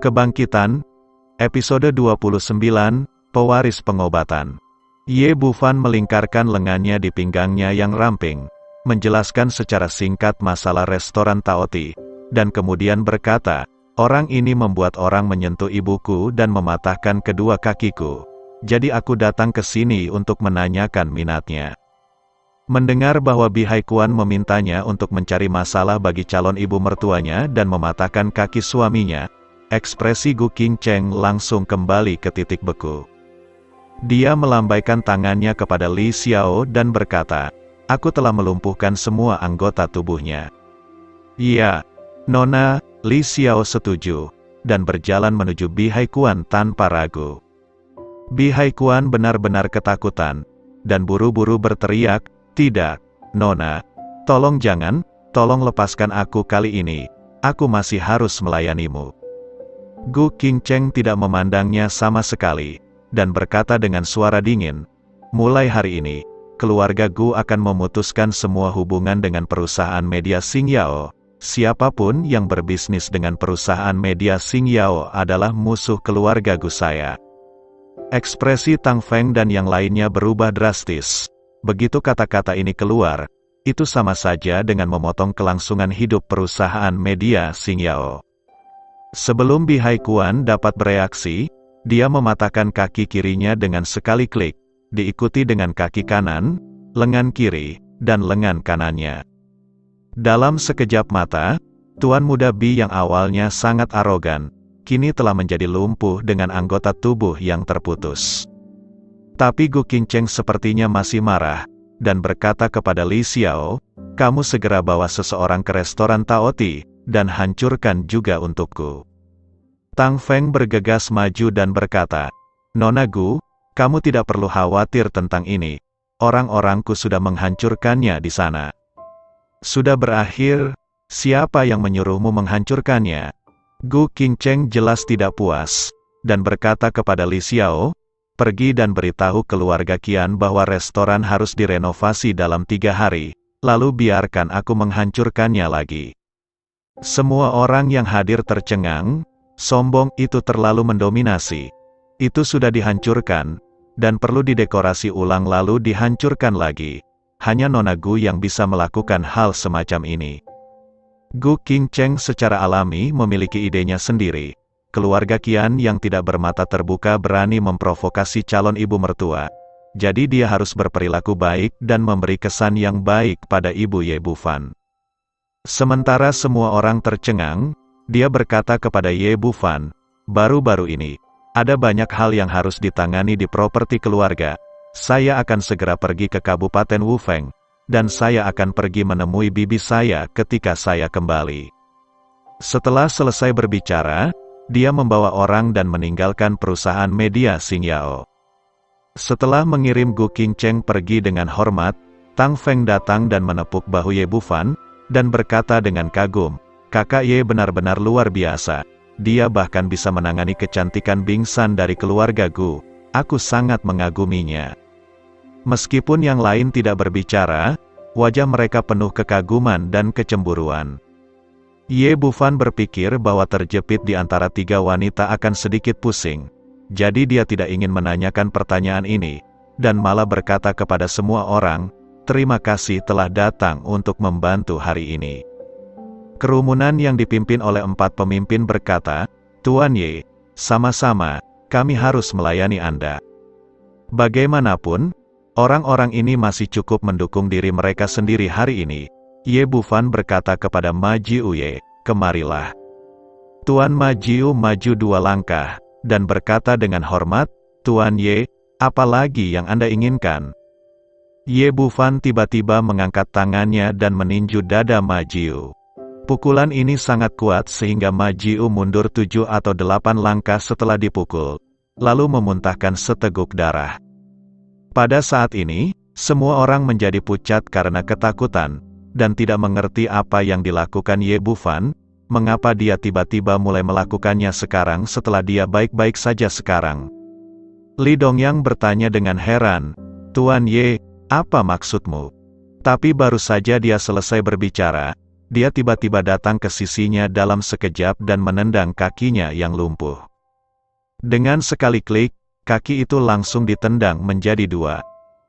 Kebangkitan, episode 29, Pewaris Pengobatan. Ye Bufan melingkarkan lengannya di pinggangnya yang ramping, menjelaskan secara singkat masalah restoran Taoti, dan kemudian berkata, orang ini membuat orang menyentuh ibuku dan mematahkan kedua kakiku. Jadi aku datang ke sini untuk menanyakan minatnya. Mendengar bahwa Bihai Kuan memintanya untuk mencari masalah bagi calon ibu mertuanya dan mematahkan kaki suaminya, ekspresi Gu Qingcheng langsung kembali ke titik beku. Dia melambaikan tangannya kepada Li Xiao dan berkata, aku telah melumpuhkan semua anggota tubuhnya. Iya, Nona, Li Xiao setuju, dan berjalan menuju Bihai Kuan tanpa ragu. Bihai Kuan benar-benar ketakutan, dan buru-buru berteriak, tidak, Nona, tolong jangan, tolong lepaskan aku kali ini, aku masih harus melayanimu. Gu Qingcheng tidak memandangnya sama sekali, dan berkata dengan suara dingin, mulai hari ini, keluarga Gu akan memutuskan semua hubungan dengan perusahaan media Xingyao. Siapapun yang berbisnis dengan perusahaan media Xingyao adalah musuh keluarga Gu saya. Ekspresi Tang Feng dan yang lainnya berubah drastis. Begitu kata-kata ini keluar, itu sama saja dengan memotong kelangsungan hidup perusahaan media Xingyao. Sebelum Bihai Kuan dapat bereaksi, dia mematahkan kaki kirinya dengan sekali klik, diikuti dengan kaki kanan, lengan kiri, dan lengan kanannya. Dalam sekejap mata, Tuan Muda Bi yang awalnya sangat arogan, kini telah menjadi lumpuh dengan anggota tubuh yang terputus. Tapi Gu Qingcheng sepertinya masih marah, dan berkata kepada Li Xiao, kamu segera bawa seseorang ke restoran Taoti, dan hancurkan juga untukku. Tang Feng bergegas maju dan berkata, Nona Gu, kamu tidak perlu khawatir tentang ini, orang-orangku sudah menghancurkannya di sana. Sudah berakhir, siapa yang menyuruhmu menghancurkannya? Gu Qingcheng jelas tidak puas, dan berkata kepada Li Xiao, pergi dan beritahu keluarga Qian bahwa restoran harus direnovasi dalam 3 hari, lalu biarkan aku menghancurkannya lagi. Semua orang yang hadir tercengang, sombong itu terlalu mendominasi. Itu sudah dihancurkan, dan perlu didekorasi ulang lalu dihancurkan lagi. Hanya Nona Gu yang bisa melakukan hal semacam ini. Gu Qingcheng secara alami memiliki idenya sendiri. Keluarga Qian yang tidak bermata terbuka berani memprovokasi calon ibu mertua. Jadi dia harus berperilaku baik dan memberi kesan yang baik pada ibu Ye Bufan. Sementara semua orang tercengang, dia berkata kepada Ye Bufan, baru-baru ini, ada banyak hal yang harus ditangani di properti keluarga. Saya akan segera pergi ke Kabupaten Wufeng, dan saya akan pergi menemui bibi saya ketika saya kembali. Setelah selesai berbicara, dia membawa orang dan meninggalkan perusahaan media Xingyao. Setelah mengirim Gu Qingcheng pergi dengan hormat, Tang Feng datang dan menepuk bahu Ye Bufan, dan berkata dengan kagum, kakak Ye benar-benar luar biasa. Dia bahkan bisa menangani kecantikan bingsan dari keluarga Gu. Aku sangat mengaguminya. Meskipun yang lain tidak berbicara, wajah mereka penuh kekaguman dan kecemburuan. Ye Bufan berpikir bahwa terjepit di antara 3 wanita akan sedikit pusing. Jadi dia tidak ingin menanyakan pertanyaan ini, dan malah berkata kepada semua orang, terima kasih telah datang untuk membantu hari ini. Kerumunan yang dipimpin oleh 4 pemimpin berkata, Tuan Ye, sama-sama, kami harus melayani Anda. Bagaimanapun, orang-orang ini masih cukup mendukung diri mereka sendiri hari ini. Ye Bufan berkata kepada Ma Jiu Ye, kemarilah. Tuan Ma Jiu maju 2 langkah, dan berkata dengan hormat, Tuan Ye, apa lagi yang Anda inginkan? Ye Bufan tiba-tiba mengangkat tangannya dan meninju dada Ma Jiu. Pukulan ini sangat kuat sehingga Ma Jiu mundur 7 atau 8 langkah setelah dipukul, lalu memuntahkan seteguk darah. Pada saat ini, semua orang menjadi pucat karena ketakutan, dan tidak mengerti apa yang dilakukan Ye Bufan, mengapa dia tiba-tiba mulai melakukannya sekarang setelah dia baik-baik saja sekarang. Li Dongyang bertanya dengan heran, Tuan Ye, apa maksudmu? Tapi baru saja dia selesai berbicara, dia tiba-tiba datang ke sisinya dalam sekejap dan menendang kakinya yang lumpuh. Dengan sekali klik, kaki itu langsung ditendang menjadi dua.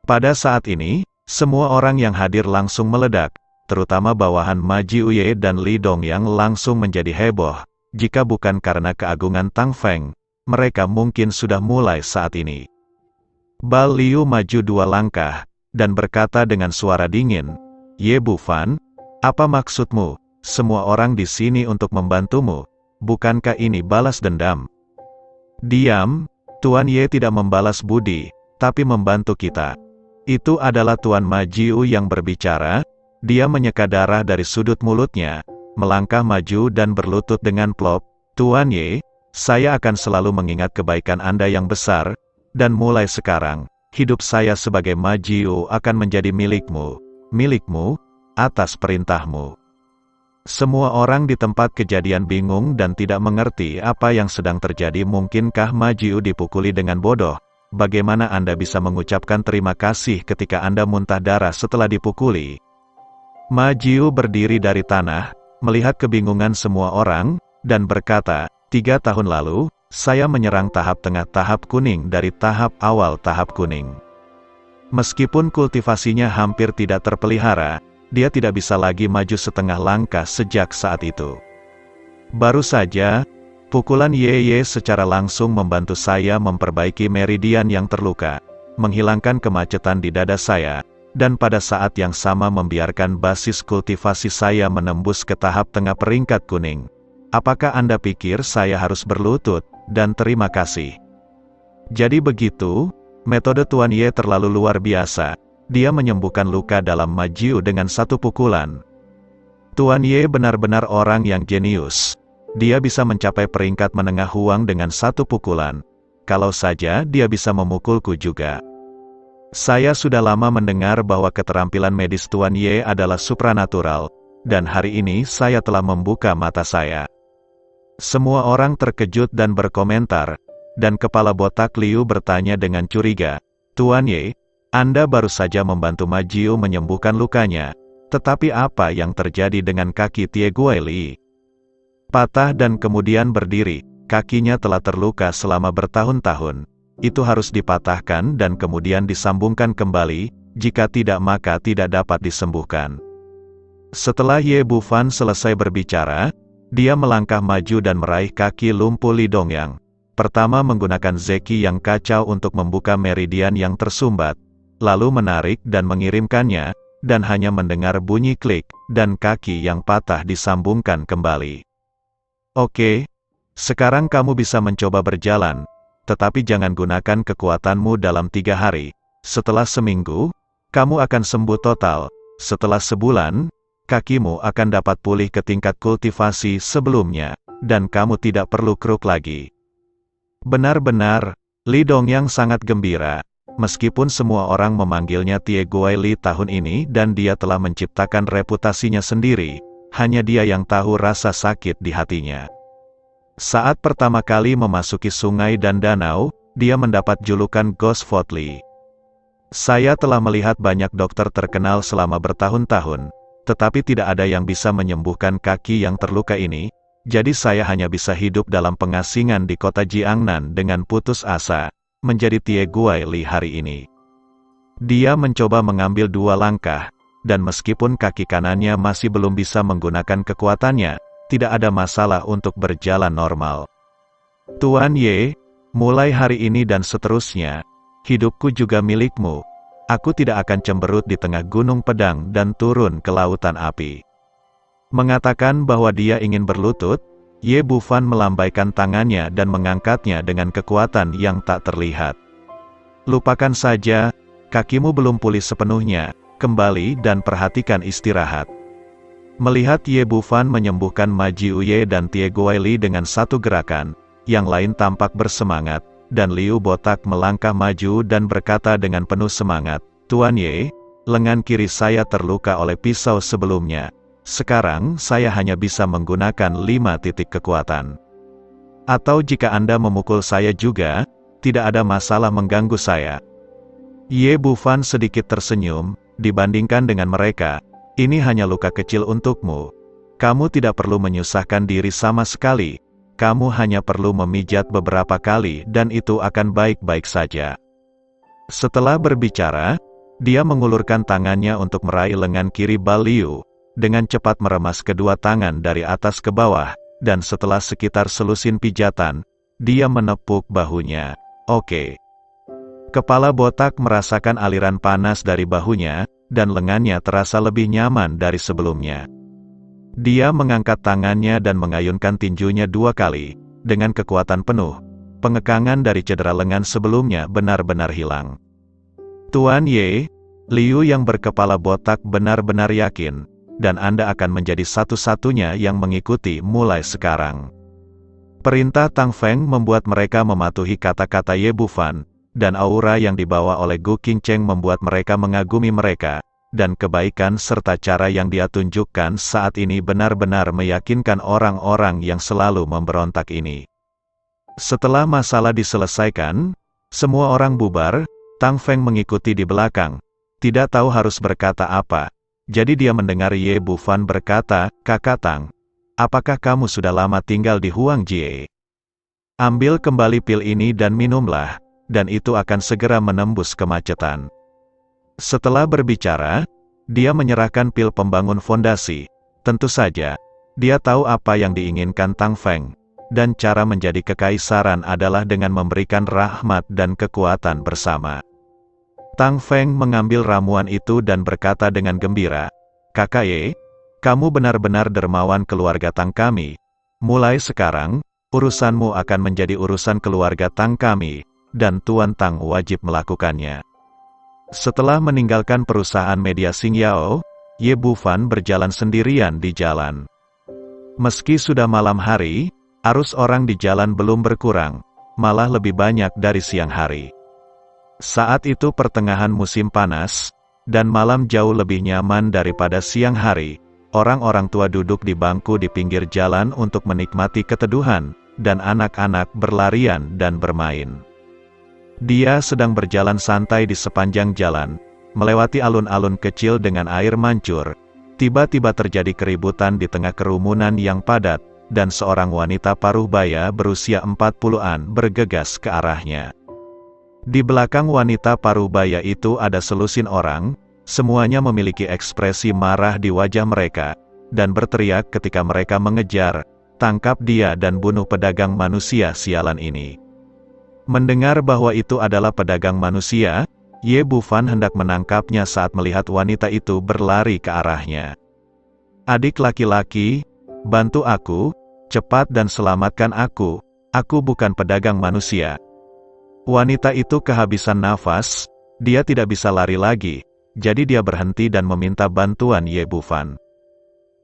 Pada saat ini, semua orang yang hadir langsung meledak, terutama bawahan Ma Jiuye dan Li Dongyang langsung menjadi heboh. Jika bukan karena keagungan Tang Feng, mereka mungkin sudah mulai saat ini. Ba Liu maju 2 langkah, dan berkata dengan suara dingin, "Ye Bufan, apa maksudmu? Semua orang di sini untuk membantumu, bukankah ini balas dendam?" "Diam, Tuan Ye tidak membalas budi, tapi membantu kita." Itu adalah Tuan Ma Jiu yang berbicara. Dia menyeka darah dari sudut mulutnya, melangkah maju dan berlutut dengan plop, "Tuan Ye, saya akan selalu mengingat kebaikan Anda yang besar, dan mulai sekarang, hidup saya sebagai Ma Jiu akan menjadi milikmu, atas perintahmu." Semua orang di tempat kejadian bingung dan tidak mengerti apa yang sedang terjadi. Mungkinkah Ma Jiu dipukuli dengan bodoh? Bagaimana Anda bisa mengucapkan terima kasih ketika Anda muntah darah setelah dipukuli? Ma Jiu berdiri dari tanah, melihat kebingungan semua orang, dan berkata, 3 tahun lalu, saya menyerang tahap tengah tahap kuning dari tahap awal tahap kuning. Meskipun kultivasinya hampir tidak terpelihara, dia tidak bisa lagi maju setengah langkah sejak saat itu. Baru saja, pukulan Ye secara langsung membantu saya memperbaiki meridian yang terluka, menghilangkan kemacetan di dada saya, dan pada saat yang sama membiarkan basis kultivasi saya menembus ke tahap tengah peringkat kuning. Apakah Anda pikir saya harus berlutut, dan terima kasih? Jadi begitu, metode Tuan Ye terlalu luar biasa. Dia menyembuhkan luka dalam Ma Jiu dengan 1 pukulan. Tuan Ye benar-benar orang yang jenius. Dia bisa mencapai peringkat menengah Huang dengan 1 pukulan. Kalau saja dia bisa memukulku juga. Saya sudah lama mendengar bahwa keterampilan medis Tuan Ye adalah supranatural, dan hari ini saya telah membuka mata saya. Semua orang terkejut dan berkomentar, dan kepala botak Liu bertanya dengan curiga, "Tuan Ye, Anda baru saja membantu Ma Jiu menyembuhkan lukanya, tetapi apa yang terjadi dengan kaki Tie Guili?" Patah dan kemudian berdiri, kakinya telah terluka selama bertahun-tahun. Itu harus dipatahkan dan kemudian disambungkan kembali, jika tidak maka tidak dapat disembuhkan. Setelah Ye Bufan selesai berbicara, dia melangkah maju dan meraih kaki lumpuh Li Dongyang. Pertama menggunakan zeki yang kacau untuk membuka meridian yang tersumbat, lalu menarik dan mengirimkannya, dan hanya mendengar bunyi klik, dan kaki yang patah disambungkan kembali. "Oke, sekarang kamu bisa mencoba berjalan, tetapi jangan gunakan kekuatanmu dalam 3 hari. Setelah seminggu, kamu akan sembuh total. Setelah sebulan, kakimu akan dapat pulih ke tingkat kultivasi sebelumnya, dan kamu tidak perlu kruk lagi." Benar-benar, Li Dongyang sangat gembira. Meskipun semua orang memanggilnya Tie Guili tahun ini dan dia telah menciptakan reputasinya sendiri, hanya dia yang tahu rasa sakit di hatinya. Saat pertama kali memasuki sungai dan danau, dia mendapat julukan Ghost Fotli. Saya telah melihat banyak dokter terkenal selama bertahun-tahun, tetapi tidak ada yang bisa menyembuhkan kaki yang terluka ini, jadi saya hanya bisa hidup dalam pengasingan di kota Jiangnan dengan putus asa, menjadi Tie Guili hari ini. Dia mencoba mengambil 2 langkah, dan meskipun kaki kanannya masih belum bisa menggunakan kekuatannya, tidak ada masalah untuk berjalan normal. "Tuan Ye, mulai hari ini dan seterusnya, hidupku juga milikmu. Aku tidak akan cemberut di tengah gunung pedang dan turun ke lautan api." Mengatakan bahwa dia ingin berlutut, Ye Bufan melambaikan tangannya dan mengangkatnya dengan kekuatan yang tak terlihat. "Lupakan saja, kakimu belum pulih sepenuhnya, kembali dan perhatikan istirahat." Melihat Ye Bufan menyembuhkan Ma Jiuye dan Tie Guili dengan 1 gerakan, yang lain tampak bersemangat, dan Liu Botak melangkah maju dan berkata dengan penuh semangat, "Tuan Ye, lengan kiri saya terluka oleh pisau sebelumnya. Sekarang saya hanya bisa menggunakan 5 titik kekuatan. Atau jika Anda memukul saya juga, tidak ada masalah mengganggu saya." Ye Bufan sedikit tersenyum, "Dibandingkan dengan mereka, ini hanya luka kecil untukmu. Kamu tidak perlu menyusahkan diri sama sekali. Kamu hanya perlu memijat beberapa kali dan itu akan baik-baik saja. Setelah berbicara, dia mengulurkan tangannya untuk meraih lengan kiri Baliu, dengan cepat meremas kedua tangan dari atas ke bawah, dan setelah sekitar selusin pijatan, dia menepuk bahunya. Oke. Kepala botak merasakan aliran panas dari bahunya, dan lengannya terasa lebih nyaman dari sebelumnya. Dia mengangkat tangannya dan mengayunkan tinjunya 2 kali, dengan kekuatan penuh. Pengekangan dari cedera lengan sebelumnya benar-benar hilang. Tuan Ye, Liu yang berkepala botak benar-benar yakin, dan Anda akan menjadi satu-satunya yang mengikuti mulai sekarang. Perintah Tang Feng membuat mereka mematuhi kata-kata Ye Bufan, dan aura yang dibawa oleh Gu Qingcheng membuat mereka mengagumi mereka, dan kebaikan serta cara yang dia tunjukkan saat ini benar-benar meyakinkan orang-orang yang selalu memberontak ini. Setelah masalah diselesaikan, semua orang bubar. Tang Feng mengikuti di belakang, tidak tahu harus berkata apa. Jadi dia mendengar Ye Bufan berkata, "Kakak Tang, apakah kamu sudah lama tinggal di Huangjie? Ambil kembali pil ini dan minumlah, dan itu akan segera menembus kemacetan." Setelah berbicara, dia menyerahkan pil pembangun fondasi. Tentu saja, dia tahu apa yang diinginkan Tang Feng, dan cara menjadi kekaisaran adalah dengan memberikan rahmat dan kekuatan bersama. Tang Feng mengambil ramuan itu dan berkata dengan gembira, "Kakak Ye, kamu benar-benar dermawan keluarga Tang kami. Mulai sekarang, urusanmu akan menjadi urusan keluarga Tang kami, dan Tuan Tang wajib melakukannya." Setelah meninggalkan perusahaan media Xingyao, Ye Bufan berjalan sendirian di jalan. Meski sudah malam hari, arus orang di jalan belum berkurang, malah lebih banyak dari siang hari. Saat itu pertengahan musim panas, dan malam jauh lebih nyaman daripada siang hari. Orang-orang tua duduk di bangku di pinggir jalan untuk menikmati keteduhan, dan anak-anak berlarian dan bermain. Dia sedang berjalan santai di sepanjang jalan, melewati alun-alun kecil dengan air mancur. Tiba-tiba terjadi keributan di tengah kerumunan yang padat, dan seorang wanita paruh baya berusia 40-an bergegas ke arahnya. Di belakang wanita paruh baya itu ada selusin orang, semuanya memiliki ekspresi marah di wajah mereka, dan berteriak ketika mereka mengejar, "Tangkap dia dan bunuh pedagang manusia sialan ini." Mendengar bahwa itu adalah pedagang manusia, Ye Bufan hendak menangkapnya saat melihat wanita itu berlari ke arahnya. "Adik laki-laki, bantu aku, cepat dan selamatkan aku bukan pedagang manusia." Wanita itu kehabisan nafas, dia tidak bisa lari lagi, jadi dia berhenti dan meminta bantuan Ye Bufan.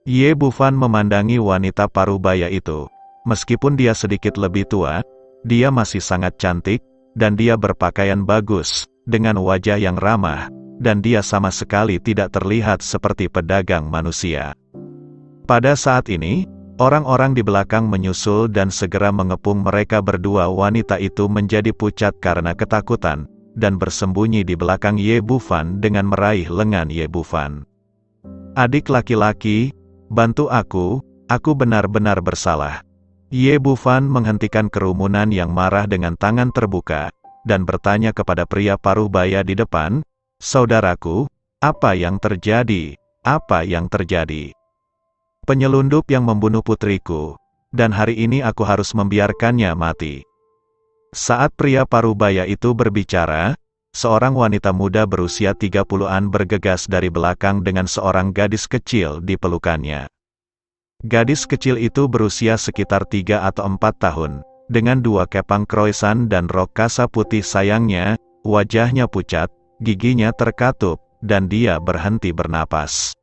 Ye Bufan memandangi wanita paruh baya itu. Meskipun dia sedikit lebih tua, dia masih sangat cantik, dan dia berpakaian bagus, dengan wajah yang ramah, dan dia sama sekali tidak terlihat seperti pedagang manusia. Pada saat ini, orang-orang di belakang menyusul dan segera mengepung mereka berdua. Wanita itu menjadi pucat karena ketakutan, dan bersembunyi di belakang Ye Bufan dengan meraih lengan Ye Bufan. "Adik laki-laki, bantu aku benar-benar bersalah." Ye Bufan menghentikan kerumunan yang marah dengan tangan terbuka, dan bertanya kepada pria paruh baya di depan, "Saudaraku, apa yang terjadi? Apa yang terjadi?" "Penyelundup yang membunuh putriku, dan hari ini aku harus membiarkannya mati." Saat pria paruh baya itu berbicara, seorang wanita muda berusia 30-an bergegas dari belakang dengan seorang gadis kecil di pelukannya. Gadis kecil itu berusia sekitar 3 atau 4 tahun, dengan 2 kepang kroisan dan rok kasa putih. Sayangnya, wajahnya pucat, giginya terkatup, dan dia berhenti bernapas.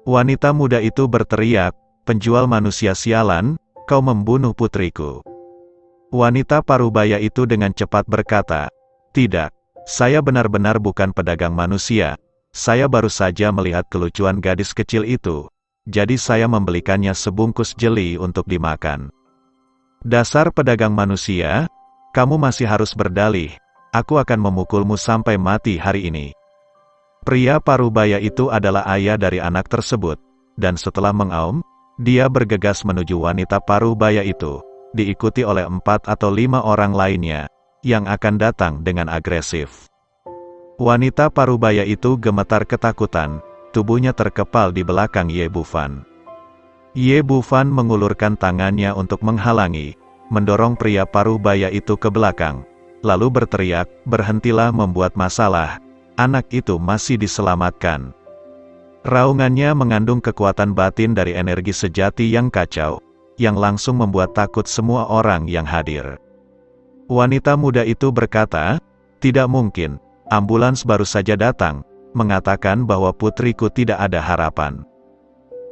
Wanita muda itu berteriak, "Penjual manusia sialan, kau membunuh putriku." Wanita paruh baya itu dengan cepat berkata, "Tidak, saya benar-benar bukan pedagang manusia. Saya baru saja melihat kelucuan gadis kecil itu, jadi saya membelikannya sebungkus jeli untuk dimakan." "Dasar pedagang manusia, kamu masih harus berdalih, aku akan memukulmu sampai mati hari ini." Pria paruh baya itu adalah ayah dari anak tersebut, dan setelah mengaum, dia bergegas menuju wanita paruh baya itu, diikuti oleh 4 atau 5 orang lainnya, yang akan datang dengan agresif. Wanita paruh baya itu gemetar ketakutan, tubuhnya terkepal di belakang Ye Bufan. Ye Bufan mengulurkan tangannya untuk menghalangi, mendorong pria paruh baya itu ke belakang, lalu berteriak, "Berhentilah membuat masalah, anak itu masih diselamatkan." Raungannya mengandung kekuatan batin dari energi sejati yang kacau, yang langsung membuat takut semua orang yang hadir. Wanita muda itu berkata, "Tidak mungkin, ambulans baru saja datang, mengatakan bahwa putriku tidak ada harapan."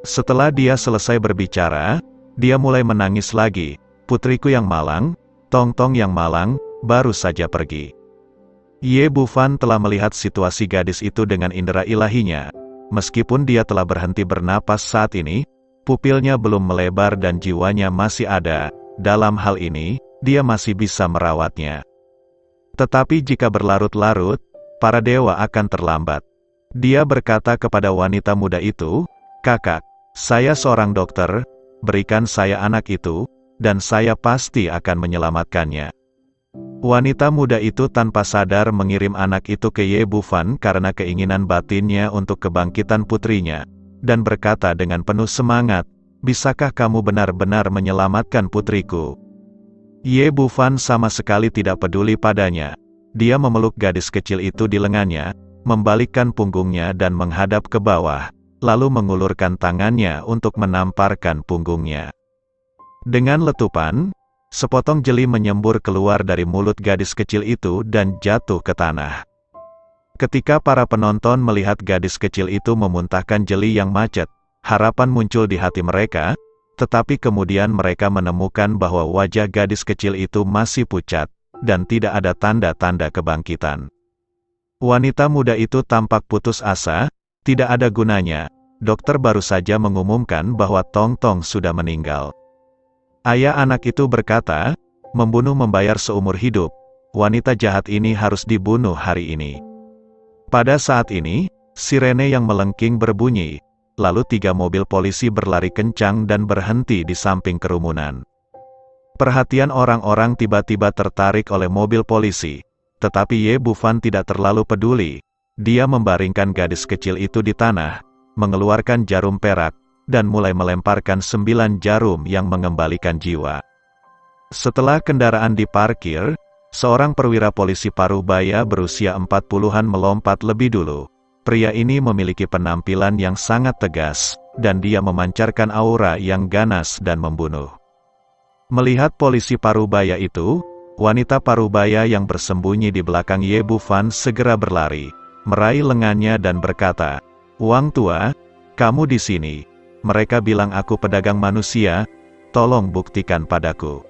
Setelah dia selesai berbicara, dia mulai menangis lagi, "Putriku yang malang, Tong-tong yang malang, baru saja pergi." Ye Bufan telah melihat situasi gadis itu dengan indera ilahinya. Meskipun dia telah berhenti bernapas saat ini, pupilnya belum melebar dan jiwanya masih ada. Dalam hal ini, dia masih bisa merawatnya. Tetapi jika berlarut-larut, para dewa akan terlambat. Dia berkata kepada wanita muda itu, "Kakak, saya seorang dokter, berikan saya anak itu, dan saya pasti akan menyelamatkannya." Wanita muda itu tanpa sadar mengirim anak itu ke Ye Bufan karena keinginan batinnya untuk kebangkitan putrinya, dan berkata dengan penuh semangat, "Bisakah kamu benar-benar menyelamatkan putriku?" Ye Bufan sama sekali tidak peduli padanya. Dia memeluk gadis kecil itu di lengannya, membalikkan punggungnya dan menghadap ke bawah, lalu mengulurkan tangannya untuk menamparkan punggungnya. Dengan letupan, sepotong jeli menyembur keluar dari mulut gadis kecil itu dan jatuh ke tanah. Ketika para penonton melihat gadis kecil itu memuntahkan jeli yang macet, harapan muncul di hati mereka, tetapi kemudian mereka menemukan bahwa wajah gadis kecil itu masih pucat, dan tidak ada tanda-tanda kebangkitan. Wanita muda itu tampak putus asa, tidak ada gunanya, dokter baru saja mengumumkan bahwa Tong-tong sudah meninggal. Ayah anak itu berkata, "Membunuh membayar seumur hidup, wanita jahat ini harus dibunuh hari ini." Pada saat ini, sirene yang melengking berbunyi, lalu 3 mobil polisi berlari kencang dan berhenti di samping kerumunan. Perhatian orang-orang tiba-tiba tertarik oleh mobil polisi, tetapi Ye Bufan tidak terlalu peduli. Dia membaringkan gadis kecil itu di tanah, mengeluarkan jarum perak, dan mulai melemparkan 9 jarum yang mengembalikan jiwa. Setelah kendaraan diparkir, seorang perwira polisi paruh baya berusia 40-an melompat lebih dulu. Pria ini memiliki penampilan yang sangat tegas, dan dia memancarkan aura yang ganas dan membunuh. Melihat polisi paruh baya itu, wanita paruh baya yang bersembunyi di belakang Ye Bufan segera berlari, meraih lengannya dan berkata, "Wang tua, kamu di sini. Mereka bilang aku pedagang manusia, tolong buktikan padaku."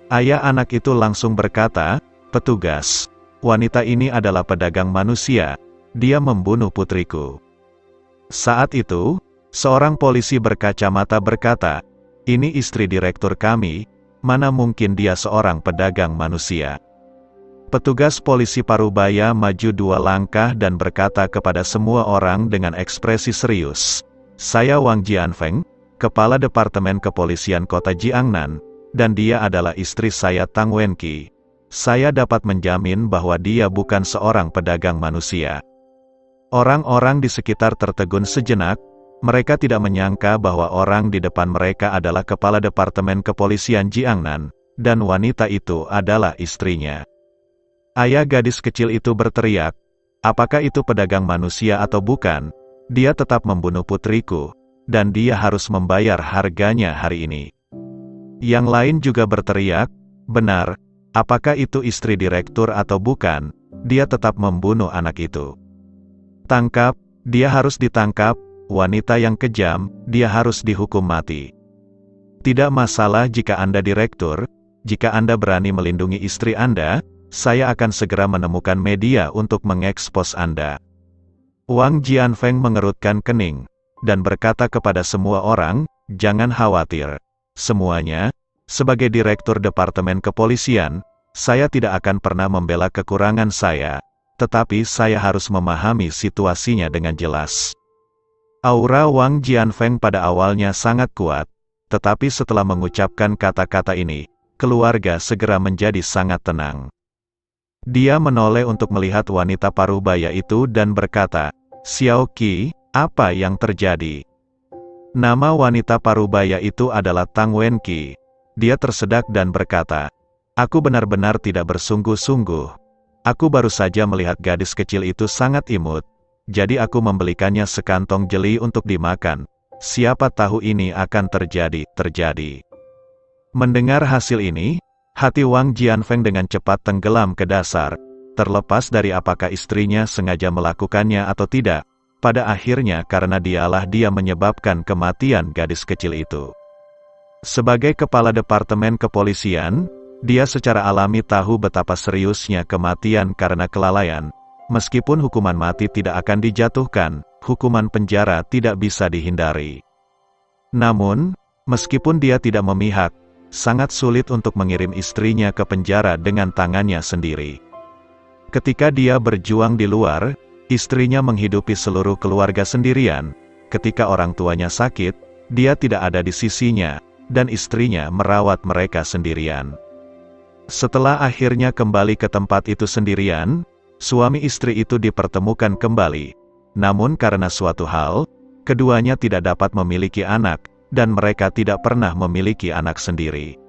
Ayah anak itu langsung berkata, "Petugas, wanita ini adalah pedagang manusia. Dia membunuh putriku." Saat itu, seorang polisi berkacamata berkata, "Ini istri direktur kami, mana mungkin dia seorang pedagang manusia." Petugas polisi paruh baya maju 2 langkah dan berkata kepada semua orang dengan ekspresi serius, "Saya Wang Jianfeng, Kepala Departemen Kepolisian Kota Jiangnan, dan dia adalah istri saya Tang Wenqi. Saya dapat menjamin bahwa dia bukan seorang pedagang manusia." Orang-orang di sekitar tertegun sejenak, mereka tidak menyangka bahwa orang di depan mereka adalah Kepala Departemen Kepolisian Jiangnan, dan wanita itu adalah istrinya. Ayah gadis kecil itu berteriak, "Apakah itu pedagang manusia atau bukan? Dia tetap membunuh putriku, dan dia harus membayar harganya hari ini." Yang lain juga berteriak, "Benar, apakah itu istri direktur atau bukan, dia tetap membunuh anak itu. Tangkap, dia harus ditangkap, wanita yang kejam, dia harus dihukum mati." Tidak masalah jika Anda direktur, jika Anda berani melindungi istri Anda, saya akan segera menemukan media untuk mengekspos Anda. Wang Jianfeng mengerutkan kening, dan berkata kepada semua orang, "Jangan khawatir. Semuanya, sebagai direktur Departemen Kepolisian, saya tidak akan pernah membela kekurangan saya, tetapi saya harus memahami situasinya dengan jelas. Aura Wang Jianfeng pada awalnya sangat kuat, tetapi setelah mengucapkan kata-kata ini, keluarga segera menjadi sangat tenang. Dia menoleh untuk melihat wanita parubaya itu dan berkata, "Xiao Qi, apa yang terjadi?" Nama wanita parubaya itu adalah Tang Wenqi. Dia tersedak dan berkata, "Aku benar-benar tidak bersungguh-sungguh. Aku baru saja melihat gadis kecil itu sangat imut, jadi aku membelikannya sekantong jeli untuk dimakan. Siapa tahu ini akan terjadi." Mendengar hasil ini, hati Wang Jianfeng dengan cepat tenggelam ke dasar, terlepas dari apakah istrinya sengaja melakukannya atau tidak. Pada akhirnya karena dialah dia menyebabkan kematian gadis kecil itu. Sebagai kepala departemen kepolisian, dia secara alami tahu betapa seriusnya kematian karena kelalaian. Meskipun hukuman mati tidak akan dijatuhkan, hukuman penjara tidak bisa dihindari. Namun, meskipun dia tidak memihak, sangat sulit untuk mengirim istrinya ke penjara dengan tangannya sendiri. Ketika dia berjuang di luar, istrinya menghidupi seluruh keluarga sendirian. Ketika orang tuanya sakit, dia tidak ada di sisinya, dan istrinya merawat mereka sendirian. Setelah akhirnya kembali ke tempat itu sendirian, suami istri itu dipertemukan kembali. Namun karena suatu hal, keduanya tidak dapat memiliki anak, dan mereka tidak pernah memiliki anak sendiri.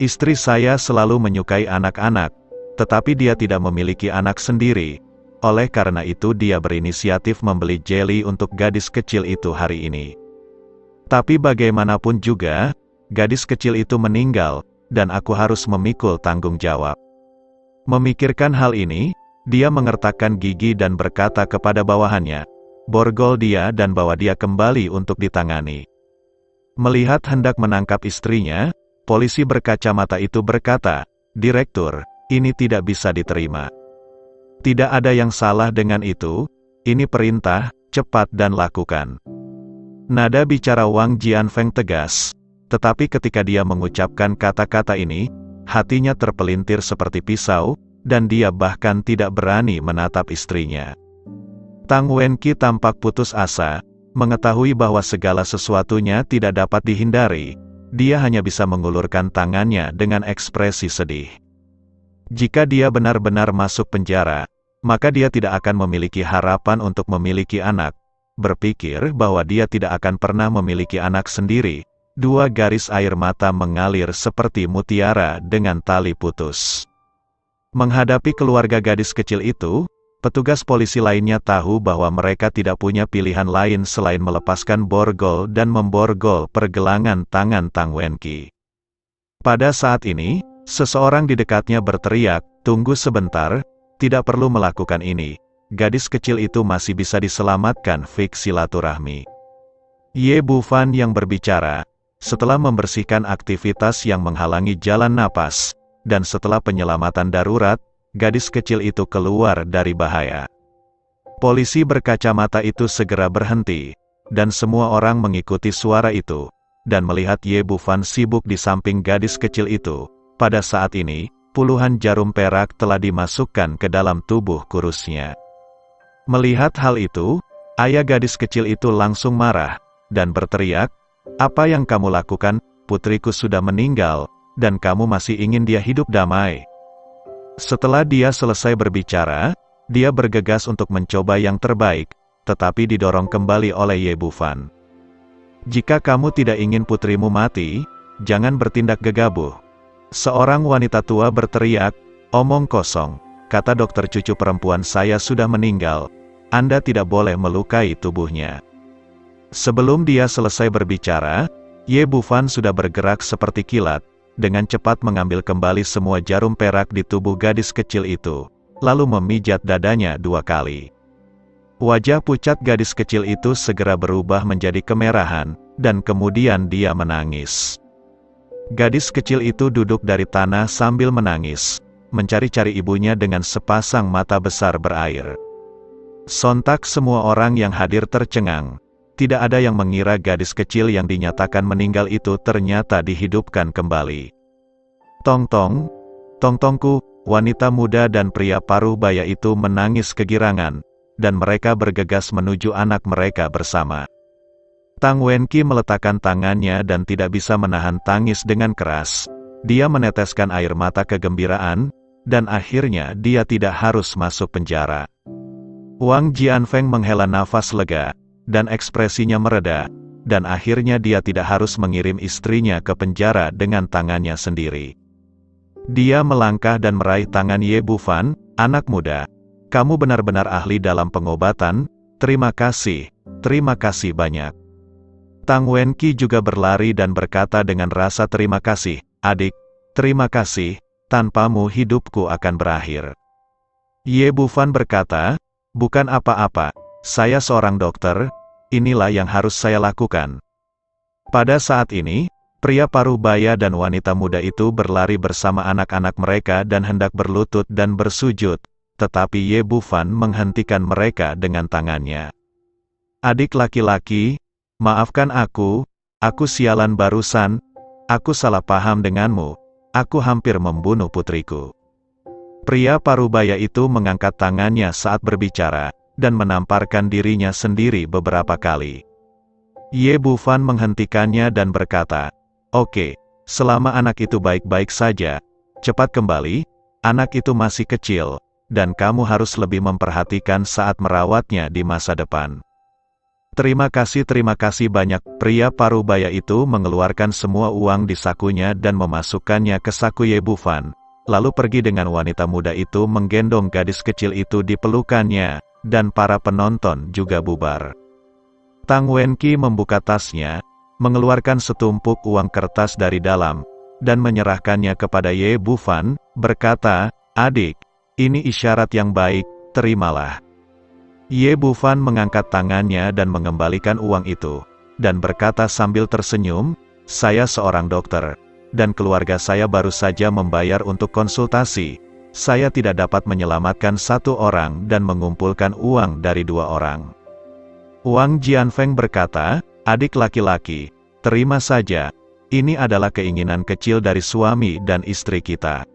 "Istri saya selalu menyukai anak-anak, tetapi dia tidak memiliki anak sendiri. Oleh karena itu dia berinisiatif membeli jeli untuk gadis kecil itu hari ini. Tapi bagaimanapun juga, gadis kecil itu meninggal, dan aku harus memikul tanggung jawab." Memikirkan hal ini, dia mengertakkan gigi dan berkata kepada bawahannya, "Borgol dia dan bawa dia kembali untuk ditangani." Melihat hendak menangkap istrinya, polisi berkacamata itu berkata, "Direktur, ini tidak bisa diterima. Tidak ada yang salah dengan itu, ini perintah, cepat dan lakukan." Nada bicara Wang Jianfeng tegas, tetapi ketika dia mengucapkan kata-kata ini, hatinya terpelintir seperti pisau, dan dia bahkan tidak berani menatap istrinya. Tang Wenqi tampak putus asa, mengetahui bahwa segala sesuatunya tidak dapat dihindari. Dia hanya bisa mengulurkan tangannya dengan ekspresi sedih. Jika dia benar-benar masuk penjara, maka dia tidak akan memiliki harapan untuk memiliki anak. Berpikir bahwa dia tidak akan pernah memiliki anak sendiri, dua garis air mata mengalir seperti mutiara dengan tali putus. Menghadapi keluarga gadis kecil itu, petugas polisi lainnya tahu bahwa mereka tidak punya pilihan lain selain melepaskan borgol dan memborgol pergelangan tangan Tang Wenqi. Pada saat ini, seseorang di dekatnya berteriak, "Tunggu sebentar, tidak perlu melakukan ini. Gadis kecil itu masih bisa diselamatkan." Fiksi silaturahmi. Ye Bufan yang berbicara, setelah membersihkan aktivitas yang menghalangi jalan napas, dan setelah penyelamatan darurat, gadis kecil itu keluar dari bahaya. Polisi berkacamata itu segera berhenti, dan semua orang mengikuti suara itu, dan melihat Ye Bufan sibuk di samping gadis kecil itu. Pada saat ini, puluhan jarum perak telah dimasukkan ke dalam tubuh kurusnya. Melihat hal itu, ayah gadis kecil itu langsung marah, dan berteriak, "Apa yang kamu lakukan? Putriku sudah meninggal, dan kamu masih ingin dia hidup damai." Setelah dia selesai berbicara, dia bergegas untuk mencoba yang terbaik, tetapi didorong kembali oleh Ye Bufan. "Jika kamu tidak ingin putrimu mati, jangan bertindak gegabah." Seorang wanita tua berteriak, "Omong kosong, kata dokter cucu perempuan saya sudah meninggal. Anda tidak boleh melukai tubuhnya." Sebelum dia selesai berbicara, Ye Bufan sudah bergerak seperti kilat, dengan cepat mengambil kembali semua jarum perak di tubuh gadis kecil itu, lalu memijat dadanya 2 kali. Wajah pucat gadis kecil itu segera berubah menjadi kemerahan, dan kemudian dia menangis. Gadis kecil itu duduk dari tanah sambil menangis, mencari-cari ibunya dengan sepasang mata besar berair. Sontak semua orang yang hadir tercengang. Tidak ada yang mengira gadis kecil yang dinyatakan meninggal itu ternyata dihidupkan kembali. "Tong-tong, tong-tongku," wanita muda dan pria paruh baya itu menangis kegirangan, dan mereka bergegas menuju anak mereka bersama. Tang Wenqi meletakkan tangannya dan tidak bisa menahan tangis dengan keras. Dia meneteskan air mata kegembiraan, dan akhirnya dia tidak harus masuk penjara. Wang Jianfeng menghela nafas lega, dan ekspresinya mereda, dan akhirnya dia tidak harus mengirim istrinya ke penjara dengan tangannya sendiri. Dia melangkah dan meraih tangan Ye Bufan. Anak muda, kamu benar-benar ahli dalam pengobatan, terima kasih banyak. Tang Wenqi juga berlari dan berkata dengan rasa terima kasih, adik, terima kasih, tanpamu hidupku akan berakhir. Ye Bufan berkata, bukan apa-apa, saya seorang dokter, inilah yang harus saya lakukan. Pada saat ini, pria paruh baya dan wanita muda itu berlari bersama anak-anak mereka dan hendak berlutut dan bersujud, tetapi Ye Bufan menghentikan mereka dengan tangannya. Adik laki-laki, maafkan aku sialan barusan, aku salah paham denganmu, aku hampir membunuh putriku. Pria parubaya itu mengangkat tangannya saat berbicara, dan menamparkan dirinya sendiri beberapa kali. Ye Bufan menghentikannya dan berkata, oke, selama anak itu baik-baik saja, cepat kembali, anak itu masih kecil, dan kamu harus lebih memperhatikan saat merawatnya di masa depan. Terima kasih banyak. Pria parubaya itu mengeluarkan semua uang di sakunya dan memasukkannya ke saku Ye Bufan, lalu pergi dengan wanita muda itu menggendong gadis kecil itu di pelukannya, dan para penonton juga bubar. Tang Wenqi membuka tasnya, mengeluarkan setumpuk uang kertas dari dalam, dan menyerahkannya kepada Ye Bufan, berkata, adik, ini isyarat yang baik, terimalah. Ye Bufan mengangkat tangannya dan mengembalikan uang itu, dan berkata sambil tersenyum, saya seorang dokter, dan keluarga saya baru saja membayar untuk konsultasi, saya tidak dapat menyelamatkan satu orang dan mengumpulkan uang dari dua orang. Wang Jianfeng berkata, adik laki-laki, terima saja, ini adalah keinginan kecil dari suami dan istri kita.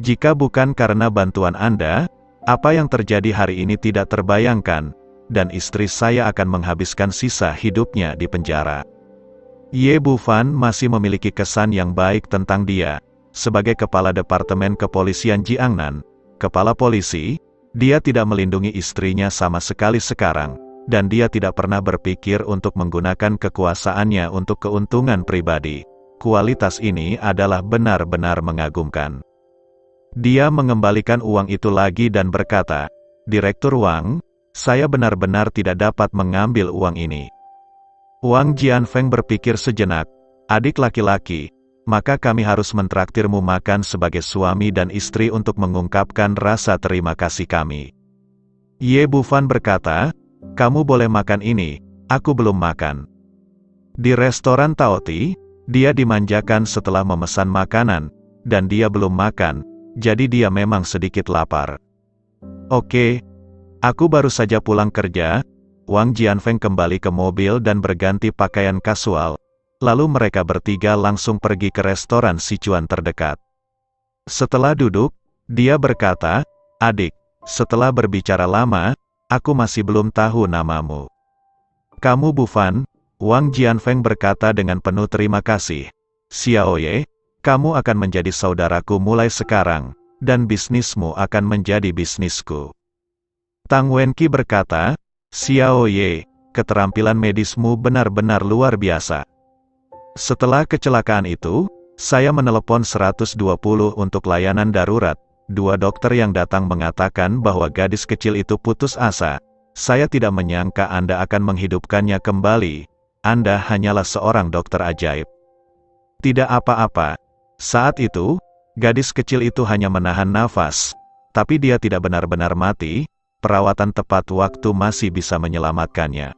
Jika bukan karena bantuan Anda, apa yang terjadi hari ini tidak terbayangkan, dan istri saya akan menghabiskan sisa hidupnya di penjara. Ye Bufan masih memiliki kesan yang baik tentang dia. Sebagai kepala Departemen Kepolisian Jiangnan, kepala polisi, dia tidak melindungi istrinya sama sekali sekarang, dan dia tidak pernah berpikir untuk menggunakan kekuasaannya untuk keuntungan pribadi. Kualitas ini adalah benar-benar mengagumkan. Dia mengembalikan uang itu lagi dan berkata, Direktur Wang, saya benar-benar tidak dapat mengambil uang ini. Wang Jianfeng berpikir sejenak, adik laki-laki, maka kami harus mentraktirmu makan sebagai suami dan istri untuk mengungkapkan rasa terima kasih kami. Ye Bufan berkata, kamu boleh makan ini, aku belum makan. Di restoran Taoti, dia dimanjakan setelah memesan makanan, dan dia belum makan, jadi dia memang sedikit lapar. Oke, aku baru saja pulang kerja. Wang Jianfeng kembali ke mobil dan berganti pakaian kasual. Lalu mereka bertiga langsung pergi ke restoran Sichuan terdekat. Setelah duduk, dia berkata, adik, setelah berbicara lama, aku masih belum tahu namamu. Kamu Bufan, Wang Jianfeng berkata dengan penuh terima kasih. Xiaoye, kamu akan menjadi saudaraku mulai sekarang, dan bisnismu akan menjadi bisnisku. Tang Wenqi berkata, Xiaoye, keterampilan medismu benar-benar luar biasa. Setelah kecelakaan itu, saya menelepon 120 untuk layanan darurat. Dua dokter yang datang mengatakan bahwa gadis kecil itu putus asa. Saya tidak menyangka Anda akan menghidupkannya kembali. Anda hanyalah seorang dokter ajaib. Tidak apa-apa. Saat itu, gadis kecil itu hanya menahan nafas, tapi dia tidak benar-benar mati, perawatan tepat waktu masih bisa menyelamatkannya.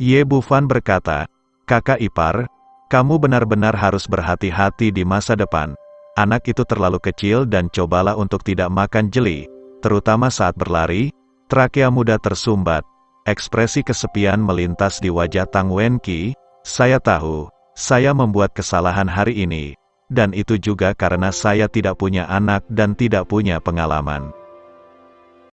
Ye Bufan berkata, kakak ipar, kamu benar-benar harus berhati-hati di masa depan. Anak itu terlalu kecil dan cobalah untuk tidak makan jeli, terutama saat berlari. Trakea muda tersumbat, ekspresi kesepian melintas di wajah Tang Wenqi. Saya tahu, saya membuat kesalahan hari ini. Dan itu juga karena saya tidak punya anak dan tidak punya pengalaman.